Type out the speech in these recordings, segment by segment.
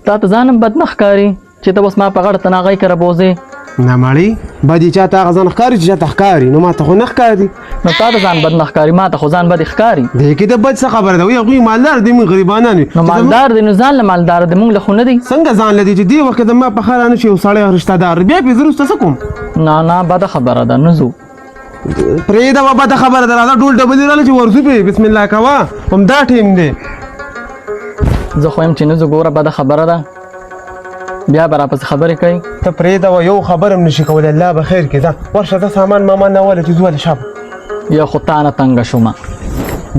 تا ته ځانم بد نه ښکاري چې ته اوس ما په غاړه تناغی کره بوځې؟ نه مړی بدي چاته هغه ځان ښکاري چې چاته ښکاري نو ما ته خو نه ښکاري. نو تا ته ځان بد نه ښکاري ما ته خو ځان بد ښکاري. دې کې د بد څه خبره ده؟ هغوی مالدار دي موږ غریبانان یو. نو مالدار دی نو ځان له مالدار دی موږ له خو نه دی. څنګه ځان لدی چې دې وخت کې د ما په خاله نه شي یو سړی رشته دار بیا پې زه وروسته څه کوم؟ نه بده خبره ده نه ځو. پرېږده به بده خبره ده راځه ډول ډبلې راله چې ورځو پې بسم الله کوه همدا ټیم دی. زه خو یم چې نه ځو ګوره بده خبره ده بیا به راپسې خبرې کوي. ته پرېږده وه یو خبره هم نشي کولی الله به خیر کړي ځه ورشه ته سامان مامان راوله چې ځو هلې شابه. یا خو تا نه تنګه شومه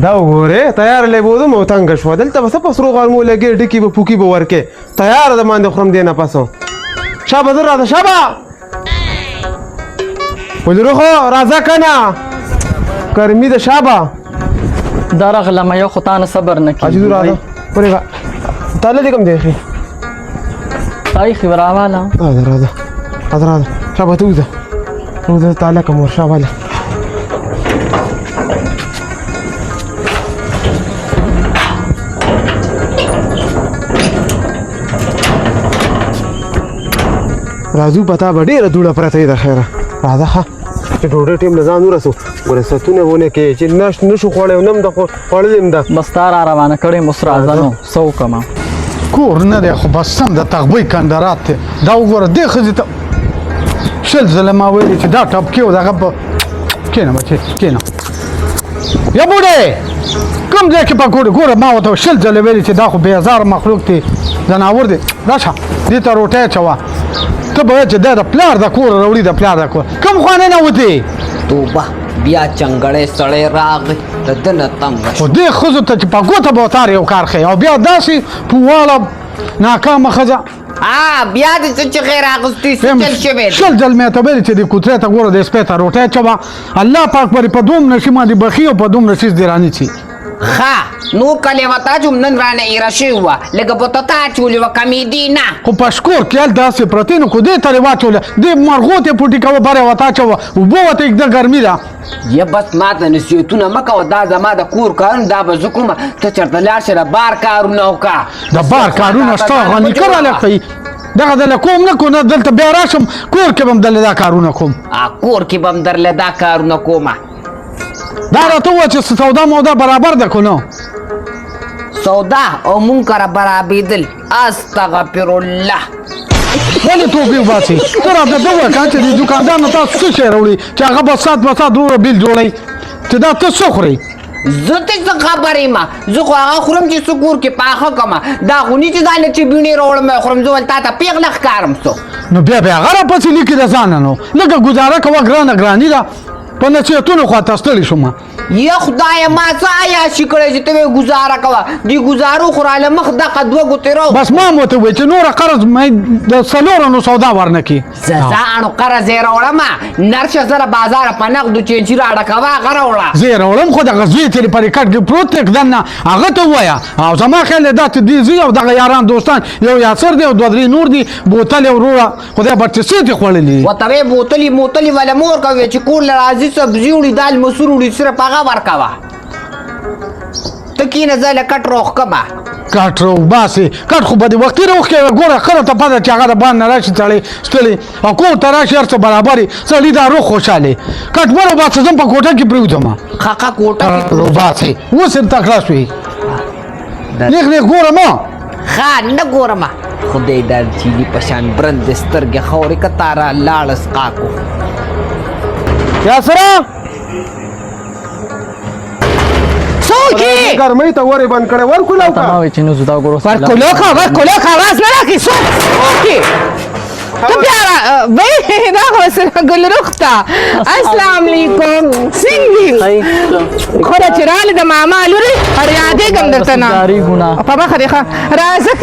دا وګورې تیاره لی بودم او تنګه شوه دلته به څه په سرو غرمو لګې ډکي به پوکي به ورکې تیاره د باندې خورم دې نه پسو شابه زر راځه شابه ولروخو راځه که نه ګرمي ده شابه دا راغلمه یو خو تا نه صبر نه کېږي. عجیزو راځه ورېږه تاله دې کوم دی ښي تا ایښي وه راواله. راځه شابه ته وځه تاله کوم ور شابه هله راځو پتا به ډېره دوړه پرته وي د خیره راځه ښه چې ډوډۍ ټیم له ځان ورسو ګوره ستونه ونه کې چې نشو خوړی او نه هم ده خوړلې هم ده بس تا را روانه کړې م اوس راځه نو څه وکړمه. کور نه دی خو بس سم د تغبۍ کندرات دی دا وګوره دې ښځې ته شل ځله ما ویلي چې دا ټپکې و دغه په کښېنه بچې کښېنه یا بوډۍ کوم ځای کې پکوړې ګوره ما ورته شل ځله ویلي چې دا خو بې هزاره مخلوق دی ځناور دی راشه دې ته روټۍ اچوه ته به وایې چې دا د پلار د کور راوړي د پلار د کور کوم خوا نه ننوتې توبه بیا چنګړی سړی راغی د ده نه تنګه خو دې ښځو ته چې په ګوته به ورته یو کار ښیي او بیا داسې پوواړه ناکامه ښځه بیا دې څه چغې راغوستې څه چل شوی دی شل ځل مې ته ویلي چې دې کوترې ته ګوره دې سپۍ ته روټۍ اچوه الله پاک پرې په دومره شي باندې بخي او په دومره شي دې رانیسي ښه نو کلې وتا چې نن رانه ایره شوې وه لږه په ته اچولې وه کمیدي نه خو په شکور کې هل داسې پرتې نو خو دې ته یې واچوله دې مرغو ته یې پوټي کوه بره ورته اچوه اوبه ورته ایږده ګرمي ده یا بس ما ته نصیحتونه مه کوه دا زما د کور کارونه دا به زه کومه ته چېرته لاړ شې د بار کارونه وکړه د بار کارونه شته هغه نیکه راله ښیي دغه دله کوم نه کو نه دلته بیا راشم کور کې به هم دله دا کارونه کوم کور کې به هم درله دا کارونه کومه دا راته ووایه چې سودا مودا برابر ده که نه سودا او مونږ کره برابېدل استغفر الله ولې توبې وباسې ته راته ده ووایه که چې د دوکاندار نه تاسو څه شی راوړي چې هغه به سات وروره بیل جوړوي چې دا ته څه خورئ زه ته څه خبر یم زه خو هغه خورم چې څه کور کې پاخه کړمه دا خو نه چې ځان چې بیڼې راوړم خورم زه ول تا ته پیغله ښکارم څو نو بیا هغه راپسې لیکي د ځانه نو لږه ګزاره کوه ګرانه ګراني ده په نصیحتونو خواته ستړې شوم یا خدایه ما څه عیاشي کړی چې ته یې ګزاره کوه دې ګزارو خو راله مخ دغه دوه ګوتې راو بس ما ورته وویل چې نوره قرض د څلورو نو سودا ورنه کړي زه ځانو قرض یې راوړمه نرشه زره بازاره په نغدو چینچي راډه کوه هغه راوړه زه یې راوړم خو دغه زوی ترې پرې کټ کې پروت دی دننه هغه ته ووایه او زما خیال دی دا چې دې زوی او دغه یاران دوستان یو یاسر دی او دوه درې نور دي بوتل یې وروره خدای بچې څه دې خوړلي ورته ویې بوتلې موتلې وله مور کوې چې کور له راځي سبزي وړي دال مسور وړي صرف هغه ورکوه ته کښېنه زه له کټ روغ کړمه کټ روباسې کټ خو به دې وختي روغ کړې ګوره ښه ته پته چې هغه د باندې نه راشي سړی ستړی او کور ته راشي هر څه برابر وي سړي دا روغ خوشحالې کټ مه روباسه زم په کوټه کې پرېوځم خاقه کوټه کې روباسې اوس یې تکړه شوې نیغ نیغ ګوره ما ښه نه ګورمه خدای دا چیني په شان برندې سترګې خورې که تاره لاړه سقاکو یاسره څوکې ګرمۍ ته ورې بند کړی ورکولاو تا ما وایي چې نو زه دا ګورو ورکولوکه آواز نه راکړي څوکې تو پیارا بھائی دا حسن گل رختا السلام علیکم سنگی خورا چرالی دا ماما لوری اریاده گم درتنا پاپا خریخا رازک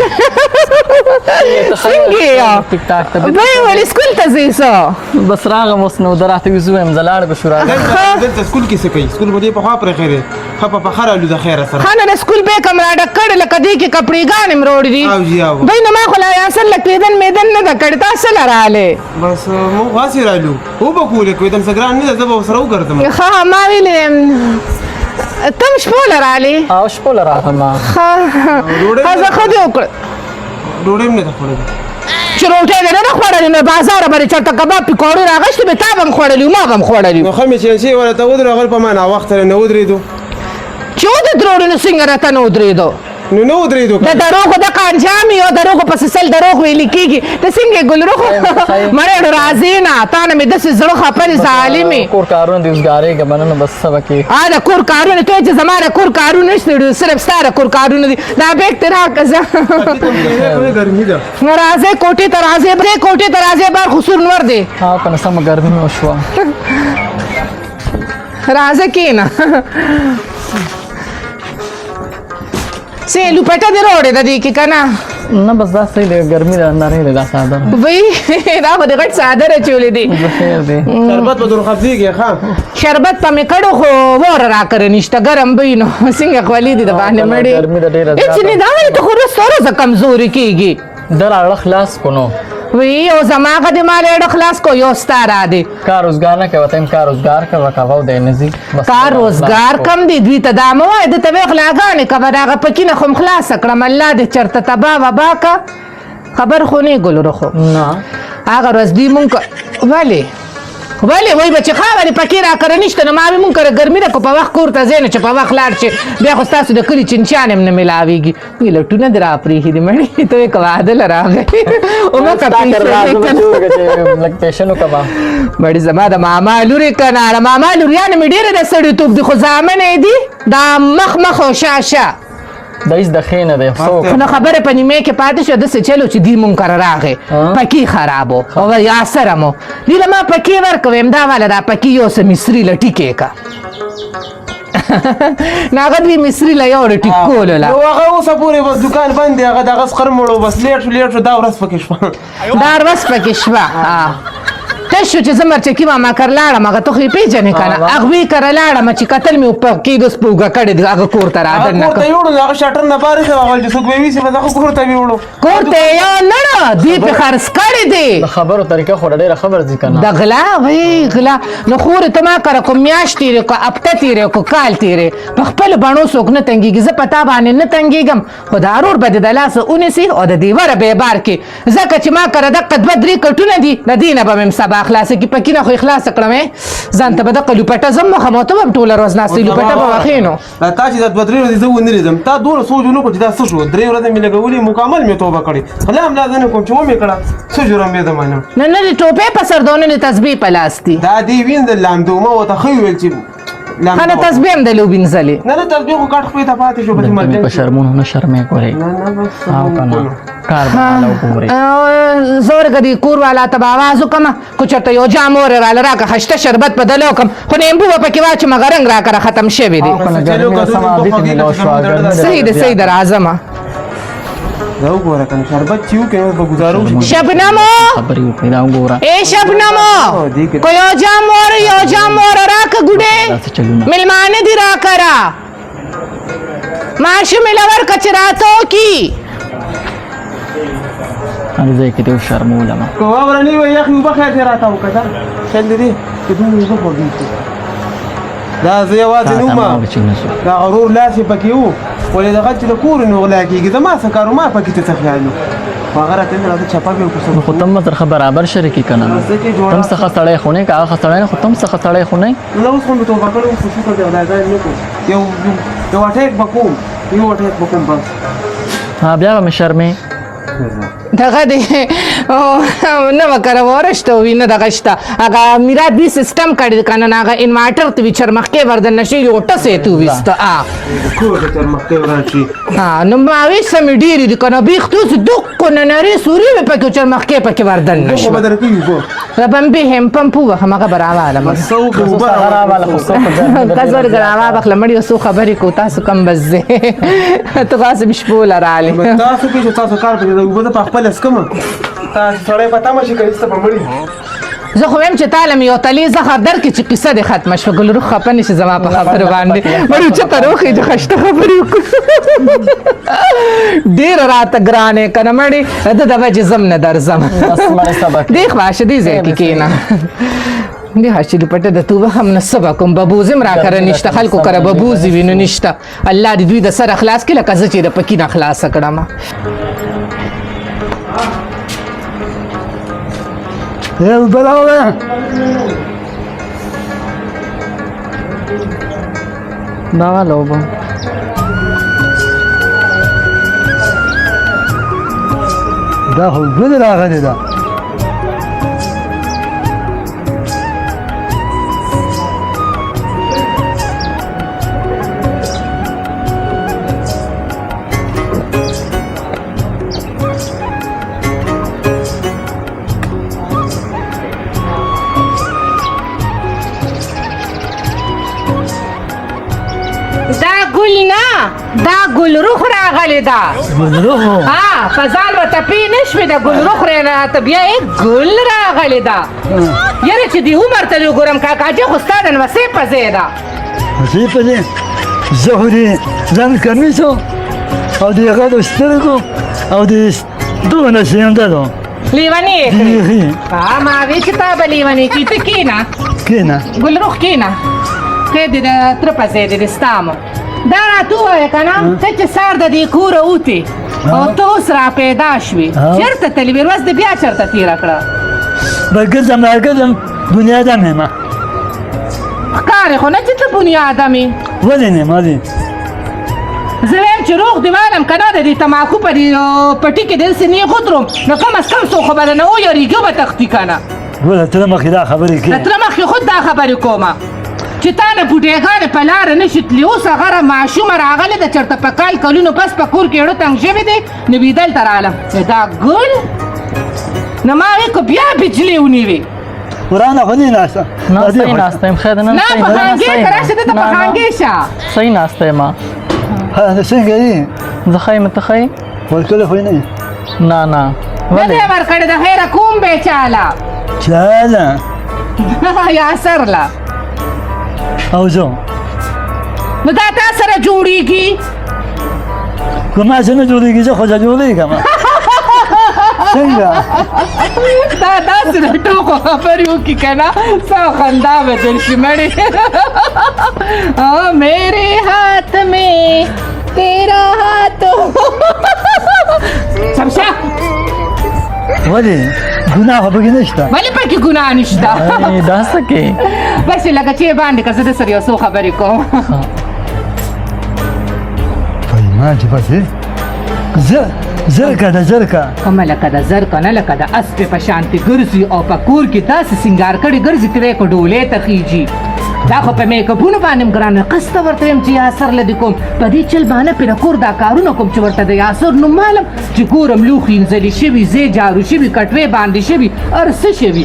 سنگی بھائی ولی سکول تزیسو بس راغم اوس نو دراتې وزویم زه لاړ به شو دلته سکول کې څه کوي سکول به دې پخوا پرې خیرې ښه په پخه رالو د خیره سره خانه د سکول به کم را ډک کړ لکه دې کې کپړې ګانې م روړې دي بھائی نو ما خو لا اصل لکېدن میدن نه ده کړې تاسو لراله بس موږ هسې رالو وبه کولې کوې دم څه ګران نه ده زه به ورسره وګرځم ښه ما ویلې تم شپو لراله او شپو لراغلم ښه زه ښه دې وکړه ډوډۍ هم نه ده خوړلې. چې روټۍ دې نه خوړلې نو بازار باندې چېرته کباب پکوړې راغشتې به تا به هم خوړلي ما به هم خوړلي نو ښه مې چې شي ورته ودرېدو هغه په ما ناوخته نه ودرېدو چې ودرېدو نو څنګه راته نه ودرېدو نو نه ودرېدو د دروغو د انجام یو دروغو پسې سل دروغ ویل کېږي ته څنګه ګلرخ مړې راځې نه تا نه مې داسې زړه خپل ظالمې کور کارونه دې اوسګارې که مننه بس څه به کې د کور کارونه ته چې زما د کور کارونه نشته صرف ستا د کور کارونه دي دا بیګ ته راکړه زه ګرمي ده راځې کوټې ته راځې دې کوټې ته راځې بار خو سور نور دی ها کنه سمه ګرمي مې وشوه راځه کېنه سه لوپټه دې روړې د دې کې که نه نه بس دا صحیح دی ګرمي ده نری دی دا څادر وای دا خو د غټ څادر اچولې دي خیر دی شربت به در خفزیږي ښه شربت په مې کړو خو ور راکړه نشته ګرم به نو څنګه خولې دي د باندې مړې ګرمي ده ډېره هېڅ نه دا وایي ته خو روزه کمزوري کېږي در اړه خلاص کو نو وی او زما غدي مال اړه خلاص کو یو ستاره دی کار روزګار نه کوي تم کار روزګار کوي کاوه د نزي کار روزګار کم دی دوی ته دا مو وای د ته اخلاقانه کبه دا پکینه خو خلاص کړم الله دې چرته تبا وبا کا خبر خو نه ګل رخو نه هغه ورځ دی مونږ ولی وای بچی خاورې پکې را کړه نشته نو ما به مونږ کړه ګرمي ده کو په وخت کور ته ځې نه چې په وخت لاړ شي بیا خو ستاسو د کلي چنچان هم نه ملاویږي وی لټونه دې را پرېښي دي مړې ته یې که واده له راغی او مه که لږ پیشن وکړه بړې زما د ماما لورې که نه د ماما لوریانې مې ډېره د سړیتوب دي خو زامن یې دي دا مخ او شاشه دا هیڅ د ښې نه دی څوک خو نه خبره په نیمه کې پاتې شو داسې چلو چې دی مونږ کره راغی پکې خرابو او یا سره مو دی له ما پکې ورکویم دا والا دا پکې یو څه مصري له ټیکې کا نه هغه دوی مصري له یو له ټیکولو له نو هغه اوسه پورې بس دکان بند دی هغه دغه سقر مړو بس لیټ شو دا ورځ پکې شوه دا ورځ پکې شوه ته شو چې زه مرچکي ماما کر لاړم هغه ته خو یې پېژنې که نه هغوی کره لاړم چې کتل مې پکې دوس په اوږه کړې دي هغه کور ته هغه کور ته یوړو هغه شټر نه بار ایښی هغه چې څوک به ویسي بس هغه کور ته مې وړو کور ته یې یو لړه دوی پې خرڅ کړې دي د خبرو طریقه خو ډېره خبر ځي که نه د غلا وای غلا نو خورې ته ما کره کو میاشت تېرې کو هفته تېرې کو کال تېرې په خپلو بڼو څوک نه تنګېږي زه په تا باندې نه تنګېږم خو د ارور به دې د لاسه ونیسي او د دیوره به یې بار کړي ځکه چې ما کره دقه دوه درې کټونه دي د دې نه به مې سبا خلاصه کړي پکې نه خو یې خلاصه کړم ځان ته به دقه لوپټه زم مخه مو ته به هم ټوله ورځ ناستې لوپټه به واخې نو دا تا چې دا دوه درې ورځې زه ونه لیدم تا دومره سوچ ونه کړو چې دا څه شو درې ورځې مې لګولې مکمل مې توبه کړې خلا هم لازم کوم چې ومې کړه څه جرم یې د منم نه نه د ټوپې په سر دونه د تسبیح په لاس دي دا دې وینځل لامدومه ورته ښه ویل چې خانه تسبیح هم د لوبینځلې نه نه تسبیح خو کټ خپې ته پاتې شو بچې د په شرمونو نه شرمې کوي نه نه بس او که نه کار به حاله وګورې زور کدی کور والا ته به آواز وکړم کو چېرته یو جام اور راله راکړه خشته شربت بدل وکړم خو نیمبو به پکې واچوم هغه رنګ راکړه ختم شوی دی صحیح دی صحیح دی راځمه دا وګوره کنه شربت چې وکړې اوس به ګزارو شبنمو خبرې وکړې دا وګوره ای شبنمو کو یو جام اور راکړه ګوډې داسې چلونه ملمانه دي راکړه ماشوم یې لور که چې راته وکړي هر ځای کې دې وشرمولم که واوره نه وي یخې اوبه خیر دې راته وکړه خیال دې دی چې دومره اوبه خوږې شي دا زه یوازې نه وم دا غرور لاس یې پکې و ولې دغه چې د کور نه غلا کېږي زما څه کار و ما پکې ته څه خیال و خو هغه راته راته چپه مې وکړو خو تم سره برابر شریکي که نه تم څخه سړی خو نه که هغه سړی نه خو تم څخه سړی خو نه نو اوس خو مې توبه کړې خو شکر دی خدای ځای نه کوم یو اټیک به کوم بس ها بیا به مې شرمې دغه دی نه به کره ورشته وي نه دغه شته هغه میرات دوی سیسټم کړی که نه هغه انوایټر ته وي چرمخکې ور دننه شوي یو ټس یې ته وویسته کور ته چرمخکې وراشي نو ما ویسته مې ډېرې دي که نه بیخت اوس دقو ننرې سوري مې پکې چرمخکې پکې ور دننه خو به درکوي اوبه ربمبې هم پمپ ووهم هغه به راواله څه وکړو اوبه کزور ګراوا بخله مړي څو خبرې کو تاسو کم بس دی ته خاص بشپوله رالی تاسو کې چې تاسو کار پکې د اوبه ته په خپل اسکمه تاسو سړی په تمه شي که هېڅ ته به مړي زه خو ویم چې تاله مې یو تلې زهر درکړي چې قصه دې ختمه شوه ګلرخ خفه نه شي زما په خبرو باندې مړي اوچته راوخی چې خشته خبرې وکړو ډېره راته ګرانې که نه مړې ده د وجې ځم نه درځم دې خواشه دې ځای کې کښېنه دې هاشي لوپټه د توبه هم نه څه به کوم ببوز هم راکره نشته خلکو کره ببوزې وي نو نشته الله دې دوی د سره خلاص کړي لکه زه چې د پکي نه خلاصه کړم یو براوه دا والا اوبه دا خو ګل راغلی ده دا ګل روح راغلی دا ګلروح ها په ځان ورته پی نشوې د ګل روح راته بیا یې ګل راغلی دا یاره چې دې عمر ته دې وګورم کاکاجي خو ستا د نمسۍ په ځای ده مسیح په دې زه خو دې ځان کمیسو او د هغه د سترګو او د دغه نه سینده ده لیونی یې کړې ما وی چې تا به لیونی کړي ته کښېنه کښېنه ګل روح کښېنه خیر دې د تره په ځای دې د ستا مو دا راته ووایه که نه ته چې سهار د دې کوره وتې او ته اوس را پیدا شوې چېرته تللې وې ورځ دې بیا چېرته تېره کړه به ګرځم راګرځم بنیادم یم ښکارې خو نه چې ته بنیادم یې ولې نه ولې زه وایم چې روغ دې والم که نه د دې تماکو په دې پټي کې دلسې نه غوتروم نو کم از کم څوک خو به درنه ویرېږي او به تښتي که نه ګوره تره مخکې دا خبرې د کوې تره مخکې خود دا خبرې کومه چې تا نه بوډېګانې په لاره نشي تللی اوس هغه ماشومه راغلې ده چېرته په کال کلونو پس په کور کې اړه تنګ شوی دی نو وي دلته رالم دا ګل نو ما وی که بیا بجلې ونیوې ورانه خو نه ناسته نه صحیح ناسته یم خیر نه نه په خانګې ته راشه دلته په خانګې شه صحیح ناسته یم څنګه یې زه ښه یم ته ښه یې ورکړی خو یې نه یې نه نه نه دی ورکړې د خیره کوم بیچاله چاله یا سرله او زه نو دا تا سره جوړېږي که ما سره نه جوړېږي زه خو زه جوړېږم څنګه دا داسې د ټوکو خبرې وکړي که نه څه خندا به در شي مړې میرے ہاتھ میں تیرا ہاتھ شمشه ولې ګناه خو پکې نشته ولې پکې ګناه نشته دا څه کې بس لکه چې باندې که زه د سره یو څو خبرې کوم ما چې پسې زرکه ده زرکه کومه لکه د زر که نه لکه د اسپې په شانتې ګرځي او په کور کې داسې سینګار کړي ګرځي ته وایې که ډولۍ ته خیږي دا خو په میکاپونو باندې م ګرانه قسته ورته یم چې یاسر له دې کوم په دې چل باندې پې د کور دا کارونه کوم چې ورته د یاسر نوم مالم چې ګورم لوښي انځلي شوي ځای جارو شوي کټوې باندې شوي هر څه شوي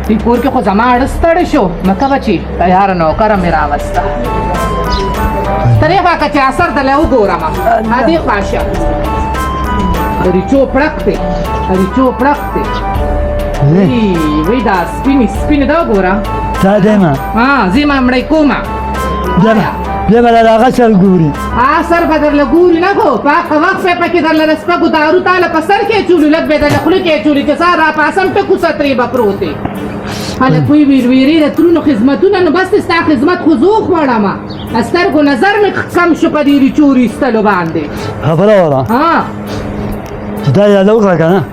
دې کور کې خو زما اړه ستړی شو مکه بچي تیاره نوکره مې راوسته تر دې خوا که چې یاسر ته له وګورم دې خوا شه ریچو پړک دی ریچو پړک دی وی دا سپینې دا وګوره تا دیمه زه یې مړی کومه بیا به له هغه سر ګوري سر به درله ګوري نه خو په هغه وخت به پکې درله د سپکو دارو تاله په سر کې اچولي لږ به درله خوله کې اچولي چې سهار راپاسم ټکو سترې به پروت دی خلک وایي ویرې د ترونو خدمتونه نو بس ستا خدمت خو زه وخوړم سترګو نظر مې کم شو په دې ریچو ایستلو باندې خبره وره چې دا یاده وکړه که نه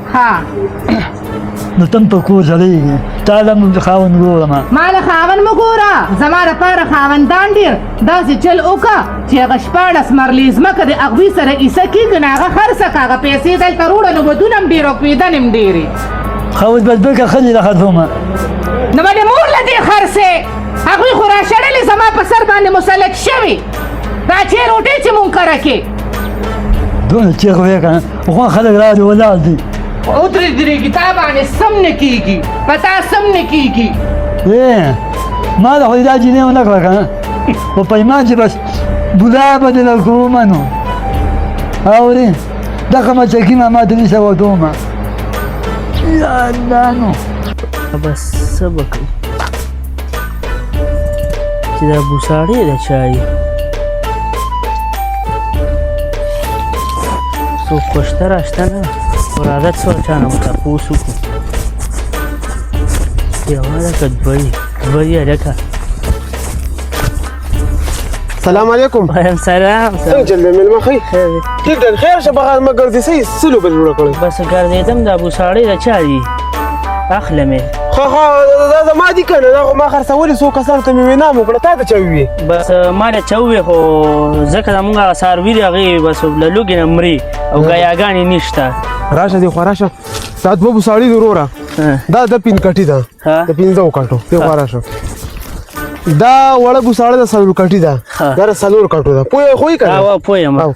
نو تم په کور ځلېږي تا له موږ خاوند ګورم ما له خاوند مه ګوره زما دپاره خاوندان ډېر داسې چل وکړه چې هغه 16 مرلې ځمکه د هغوی سره ایسه کېږي نو هغه خرڅه که هغه پیسې دلته روړه نو ودونه هم ډېر او کوېدنې هم ډېرې خاوند بدبکه ښځې له خرڅومه نو به دې مور له دې خرڅې هغوی خو راشړلې زما په سر باندې مسلط شوي دا چې روټۍ چې مونږ کره کې دونه چیغ ویې که نه پخوا خلک راځي ولاړ دي درېږي تا باندې سم نه کېږي په تا سم نه کېږي ما د خو دا جینۍ ونه کړه که نه په پیمان چې بس بولا به دې له کومه نو اورې دغه مچکي ما ته نیسه ودومه یا الله نو بس څه به کوو چې دا بوساړې ده چای څوک خوشته راشته نه ورادت سوه چا نه به تپوس وکړو یوه ده که دوه یې هلکه السلام علیکم وایم سلام څنګه چل دی مېلمه ښه ټیک ده خیر شه بغیر مه ګرځې څه څه لوبه جوړه کړې بس ګرځېدم دا بوساړې ده چا دي اخله مې ښه دا زما دي که نه دا خو ما خرڅولي څو کسانو ته مې وینام وکړه تا ته چا وویې بس ما له چا ووې خو ځکه زمونږ هغه څاروي دي هغې بس له لوږې نه مري او ګیاګانې نشته راشه دی خوا راشه دا دوه بوساړي دي وروره دا د پینکټي ده ها. د پنځو کټو دی خوا راشه دا وړه بوساړه د څلور کټي ده دا د څلور کټو ده پوهې خو یې که نه پوه یم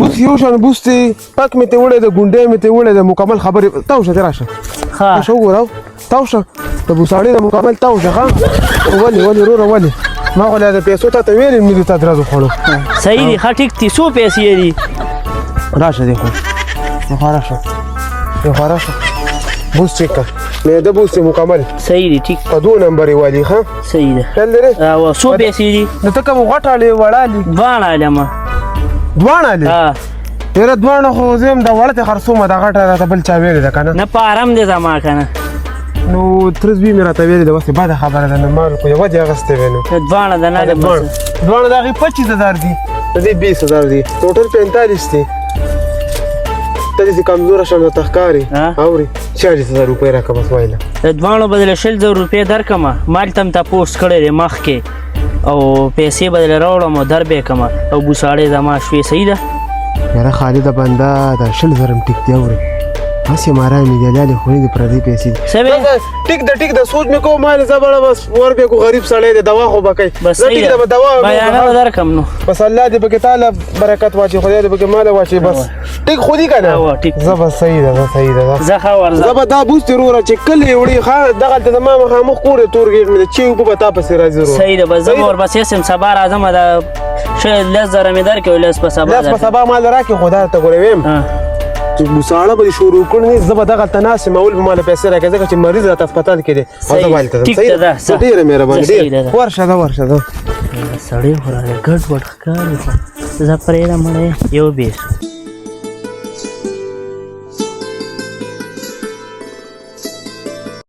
بوس یو شان بوس دی پک مې ته وړی د ګونډۍ مې ته وړی د مکمل خبرې تاو شه دی راشه ښه راشه وګوره تاو شه د بوساړې د مکمل تاو شه ښه ولې وروره ولې ما خو له د پیسو تا ته ویلې مې دې تا درازو خوړو صحیح دي ښه ټیک دي څو پیسې دي راشه دی خو خوا راشه دی خوا راشه بوس چیک کړه معده بوس دی مکمل صحیح دي ټیک په 2 نمبر یې والي ښه صحیح ده خیال لرې او څو پیسې دي نو ته کوم غټالی وړالی دواړه علمه دواړه ها یاره دواړه خو زه هم دا وړه ته خرڅومه دا غټه راته بل چا ویلې ده که نه نه په آرام دی زما که نه نو تره زوی مې راته ویلې ده اوس یې بده خبره ده نه ما خو یوه دې اخیستی وی نو دواړه د نه دواړه د هغې 25000 دي د دې 20000 دي ټوټل 45 دي ته داسې کمزوره شم درته ښکاري اورې 40000 روپۍ راکړه بس وایله د دواړو بدله 100,000 روپۍ درکړمه ما دلته م تپوس کړی دی مخکې او پیسې بدله راوړم او در به یې کړمه او بوساړې زما شوې صحیح ده یاره خالده بنده دا 100,000 هم ټیک دی اورې هسې مارای مې دی لالې خورې د پردۍ پیسې دي ټیک ده ټیک ده سوچ مې کوم مالې زه بړه بس ور بیا کو غریب سړی دی دوا خو به کوي بس صحیح ده بیانه به درکړم نو بس الله دې پکې تعالی برکت واچي خدای دې پکې مال واچي بس ټیک خو دي که نه زه به صحیح ده صحیح ده زه ښه ورځم زه به دا بوس دې وروره چې کله یې وړي ښه دغلته زما مخامخ کور دی تور ګیټ مې دی چې اوبه به تا پسې راځي وروره صحیح ده بس زه به ورپسې سم سبا راځم دا 10,000 مې درکړې او لس په سبا لس په سبا مال راکړې خو دا ته ګورې ویم چې بوساړه به دې شروع کړي زه به دغلته ناست یم اول به ماله پیسې راکړې ځکه چې مریض راته هسپتال کې دی او زه به هلته ځم صحیح ده ډېره مهرباني ډېر ورشه ده ورشه ده سړی خو راله ګډ وډ ښکاري زه پرېږدم مړی یو بیس